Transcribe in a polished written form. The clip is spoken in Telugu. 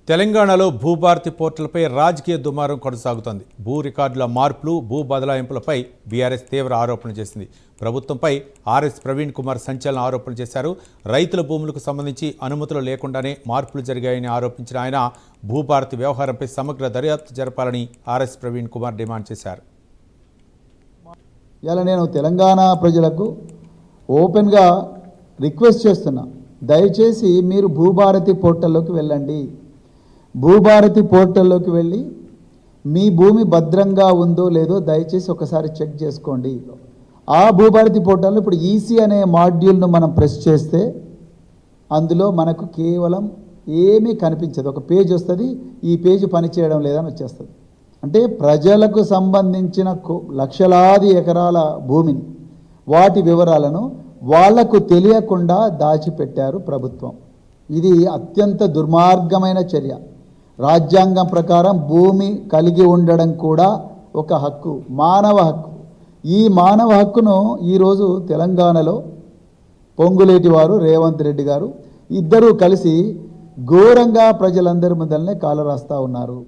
తెలంగాణలో భూభారతి పోర్టల్పై రాజకీయ దుమారం కొనసాగుతోంది. భూ రికార్డుల మార్పులు, భూ బదలాయింపులపై బీఆర్ఎస్ తీవ్ర ఆరోపణలు చేసింది. ప్రభుత్వంపై ఆర్ఎస్ ప్రవీణ్ కుమార్ సంచలన ఆరోపణలు చేశారు. రైతుల భూములకు సంబంధించి అనుమతులు లేకుండానే మార్పులు జరిగాయని ఆరోపించిన ఆయన భూభారతి వ్యవహారంపై సమగ్ర దర్యాప్తు జరపాలని ఆర్ఎస్ ప్రవీణ్ కుమార్ డిమాండ్ చేశారు. ఇలా నేను తెలంగాణ ప్రజలకు ఓపెన్గా రిక్వెస్ట్ చేస్తున్నా, దయచేసి మీరు భూభారతి పోర్టల్లోకి వెళ్ళండి. భూభారతి పోర్టల్లోకి వెళ్ళి మీ భూమి భద్రంగా ఉందో లేదో దయచేసి ఒకసారి చెక్ చేసుకోండి. ఆ భూభారతి పోర్టల్లో ఇప్పుడు ఈసీ అనే మాడ్యూల్ను మనం ప్రెస్ చేస్తే అందులో మనకు కేవలం ఏమీ కనిపించదు. ఒక పేజ్ వస్తుంది, ఈ పేజ్ పనిచేయడం లేదని వచ్చేస్తుంది. అంటే ప్రజలకు సంబంధించిన లక్షలాది ఎకరాల భూమిని, వాటి వివరాలను వాళ్లకు తెలియకుండా దాచిపెట్టారు ప్రభుత్వం. ఇది అత్యంత దుర్మార్గమైన చర్య. రాజ్యాంగం ప్రకారం భూమి కలిగి ఉండడం కూడా ఒక హక్కు, మానవ హక్కు. ఈ మానవ హక్కును ఈరోజు తెలంగాణలో పొంగులేటి వారు, రేవంత్ రెడ్డి గారు ఇద్దరూ కలిసి ఘోరంగా ప్రజలందరి ముందరనే కాలరాస్తా ఉన్నారు.